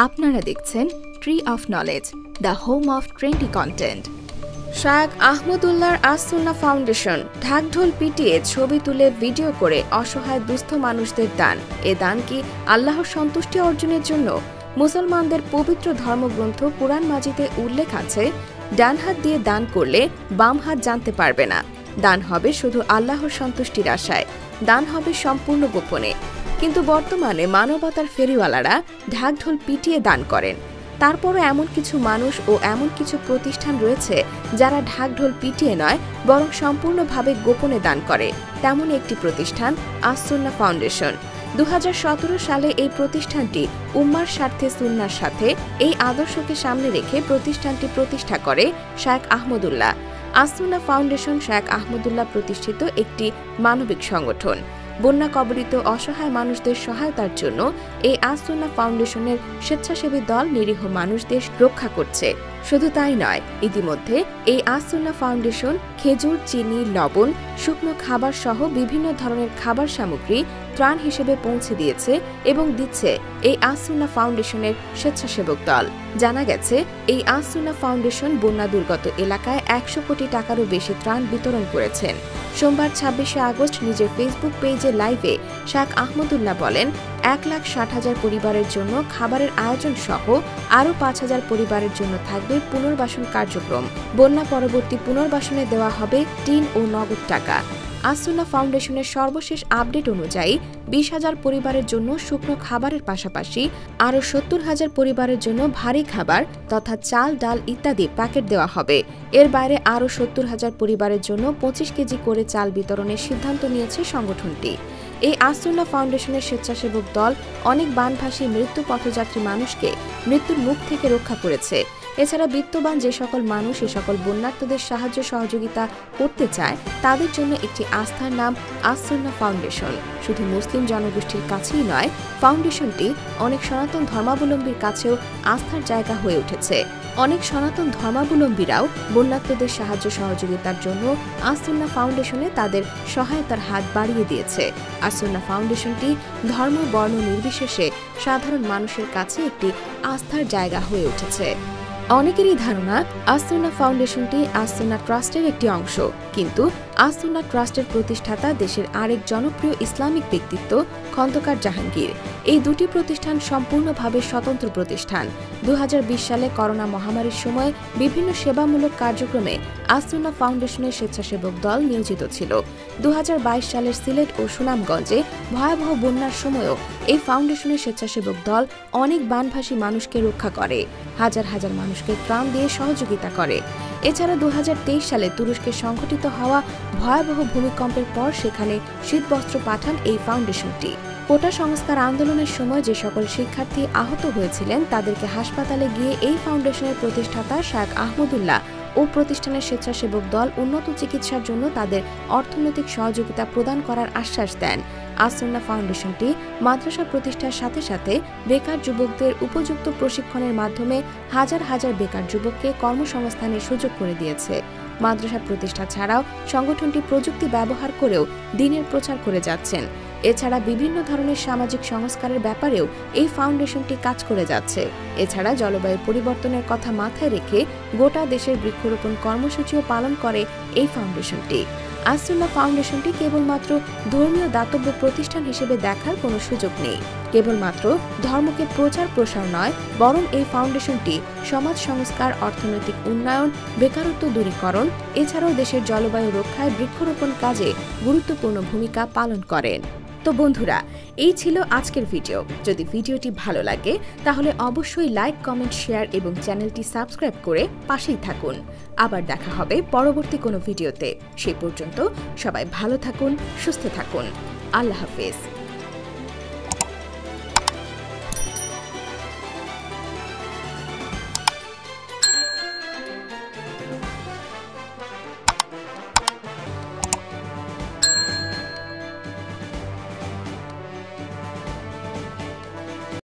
আপনারা দেখছেন tree of knowledge, the home of trendy content. শায়েখ আহমদুল্লাহর আস-সুন্নাহ ফাউন্ডেশন ঢাকঢোল পিটিয়ে ছবি তুলে ভিডিও করে অসহায় দুস্থ মানুষদের দান। এ দান কি আল্লাহর সন্তুষ্টি অর্জনের জন্য? মুসলমানদের পবিত্র ধর্মগ্রন্থ কুরআন মাজিদে উল্লেখ আছে, ডান হাত দিয়ে দান করলে বাম হাত জানতে পারবে না। দান হবে শুধু আল্লাহর সন্তুষ্টির আশায়, দান হবে সম্পূর্ণ গোপনে। কিন্তু বর্তমানে মানবতার ফেরিওয়ালারা ঢাকঢোল পিটিয়ে দান করেন। তারপরও এমন কিছু মানুষ ও এমন কিছু প্রতিষ্ঠান রয়েছে যারা ঢাকঢোল পিটিয়ে নয়, বরং সম্পূর্ণভাবে গোপনে দান করে। তেমন একটি প্রতিষ্ঠান আস-সুন্নাহ ফাউন্ডেশন। 2017 সালে এই প্রতিষ্ঠানটি উম্মার স্বার্থে সুন্নাহর সাথে এই আদর্শকে সামনে রেখে প্রতিষ্ঠানটি প্রতিষ্ঠা করে শায়েখ আহমদুল্লাহ। আস-সুন্নাহ ফাউন্ডেশন শায়েখ আহমদুল্লাহ প্রতিষ্ঠিত একটি মানবিক সংগঠন। বন্যা কবলিত অসহায় মানুষদের সহায়তার জন্য এই আস-সুন্নাহ ফাউন্ডেশনের স্বেচ্ছাসেবী দল নিরীহ মানুষদের রক্ষা করছে। শুধু তাই নয়, ইতিমধ্যে এই আস-সুন্নাহ ফাউন্ডেশন খেজুর, চিনি, লবণ, শুকনো খাবার সহ বিভিন্ন ধরনের খাবার সামগ্রী ত্রাণ হিসেবে পৌঁছে দিয়েছে এবং দিচ্ছে এই আস-সুন্নাহ ফাউন্ডেশনের স্বেচ্ছাসেবক দল। জানা গেছে, এই আস-সুন্নাহ ফাউন্ডেশন বন্যা দুর্গত এলাকায় 100 কোটি টাকারও বেশি ত্রাণ বিতরণ করেছেন। সোমবার 26শে আগস্ট নিজের ফেসবুক পেজে লাইভে শায়েখ আহমদুল্লাহ বলেন, 1,60,000 পরিবারের জন্য খাবারের আয়োজন সহ আরও 5,000 পরিবারের জন্য থাকবে পুনর্বাসন কার্যক্রম। বন্যা পরবর্তী পুনর্বাসনে দেওয়া হবে টিন ও নগদ টাকা। আস-সুন্নাহ ফাউন্ডেশনের সর্বশেষ আপডেট অনুযায়ী 20,000 পরিবারের জন্য শুকনো খাবারের পাশাপাশি আরও 70,000 পরিবারের জন্য ভারী খাবার তথা চাল, ডাল ইত্যাদি প্যাকেট দেওয়া হবে। এর বাইরে আরও 70,000 পরিবারের জন্য 25 কেজি করে চাল বিতরণের সিদ্ধান্ত নিয়েছে সংগঠনটি। এই আস-সুন্নাহ ফাউন্ডেশনের স্বেচ্ছাসেবক দল অনেক বানভাসী মৃত্যু পথযাত্রী মানুষকে মৃত্যুর মুখ থেকে রক্ষা করেছে। এছাড়া বিত্তবান যে সকল মানুষ এ সকল বন্যার্তদের সাহায্য সহযোগিতা করতে চায়, তাদের জন্য একটি আস্থার নাম আস-সুন্নাহ ফাউন্ডেশন। শুধু মুসলিম জনগোষ্ঠীর কাছেই নয়, ফাউন্ডেশনটি অনেক সনাতন ধর্মাবলম্বীর কাছেও আস্থার জায়গা হয়ে উঠেছে। অনেক সনাতন ধর্মাবলম্বীরাও বন্যার্তদের সাহায্য সহযোগিতার জন্য আস-সুন্নাহ ফাউন্ডেশনে তাদের সহায়তার হাত বাড়িয়ে দিয়েছে। আস-সুন্নাহ ফাউন্ডেশনটি ধর্ম, বর্ণ নির্বিশেষে সাধারণ মানুষের কাছে একটি আস্থার জায়গা হয়ে উঠেছে। অনেকেরই ধারণা আস-সুন্নাহ ফাউন্ডেশনটি আস-সুন্নাহ ট্রাস্টের একটি অংশ, কিন্তু আস-সুন্নাহ ট্রাস্টের প্রতিষ্ঠাতা দেশের আরেক জনপ্রিয় ইসলামিক ব্যক্তিত্ব খন্দকার জাহাঙ্গীর। এই দুটি প্রতিষ্ঠান সম্পূর্ণভাবে স্বতন্ত্র প্রতিষ্ঠান। 2020 সালে করোনা মহামারীর সময় বিভিন্ন সেবামূলক কার্যক্রমে আস-সুন্নাহ ফাউন্ডেশনের স্বেচ্ছাসেবক দল নিয়োজিত ছিল। 2022 সালের সিলেট ও সুনামগঞ্জে ভয়াবহ বন্যার সময়ও এই ফাউন্ডেশনের স্বেচ্ছাসেবক দল অনেক বানভাসী মানুষকে রক্ষা করে, হাজার হাজার মানুষকে ত্রাণ দিয়ে সহযোগিতা করে। এছাড়া 2023 সালে তুরস্কে সংঘটিত হওয়া ভয়াবহ ভূমিকম্পের পর সেখানে শীতবস্ত্র পাঠান এই ফাউন্ডেশনটি। কোটা সংস্কার আন্দোলনের সময় যে সকল শিক্ষার্থী আহত হয়েছিলেন তাদেরকে হাসপাতালে গিয়ে এই ফাউন্ডেশনের প্রতিষ্ঠাতা শায়েখ আহমদুল্লাহ ও প্রতিষ্ঠানের স্বেচ্ছাসেবক দল উন্নত চিকিৎসার জন্য তাদের অর্থনৈতিক সহযোগিতা প্রদান করার আশ্বাস দেন। আস-সুন্নাহ ফাউন্ডেশনটি মাদ্রাসা প্রতিষ্ঠার সাথে সাথে বেকার যুবকদের উপযুক্ত প্রশিক্ষণের মাধ্যমে হাজার হাজার বেকার যুবককে কর্মসংস্থানের সুযোগ করে দিয়েছে। মাদ্রাসা প্রতিষ্ঠা ছাড়াও সংগঠনটি প্রযুক্তি ব্যবহার করেও দ্বীনের প্রচার করে যাচ্ছেন। এছাড়া বিভিন্ন ধরনের সামাজিক সংস্কারের ব্যাপারেও এই ফাউন্ডেশনটি কাজ করে যাচ্ছে। এছাড়া জলবায়ু পরিবর্তনের কথা মাথায় রেখে গোটা দেশের বৃক্ষরোপণ কর্মসূচিও পালন করে এই ফাউন্ডেশনটি। আস-সুন্নাহ ফাউন্ডেশনটি কেবলমাত্র ধর্মীয় দাতব্য প্রতিষ্ঠান হিসেবে দেখার কোনো সুযোগ নেই। কেবলমাত্র ধর্মকে প্রচার প্রসার নয়, বরং এই ফাউন্ডেশনটি সমাজ সংস্কার, অর্থনৈতিক উন্নয়ন, বেকারত্ব দূরীকরণ এছাড়াও দেশের জলবায়ু রক্ষায় বৃক্ষরোপণ কাজে গুরুত্বপূর্ণ ভূমিকা পালন করেন। তো বন্ধুরা, এই ছিল আজকের ভিডিও। যদি ভিডিওটি ভালো লাগে তাহলে অবশ্যই লাইক, কমেন্ট, শেয়ার এবং চ্যানেলটি সাবস্ক্রাইব করে পাশেই থাকুন। আবার দেখা হবে পরবর্তী কোনো ভিডিওতে। সেই পর্যন্ত সবাই ভালো থাকুন, সুস্থ থাকুন। আল্লাহ হাফেজ।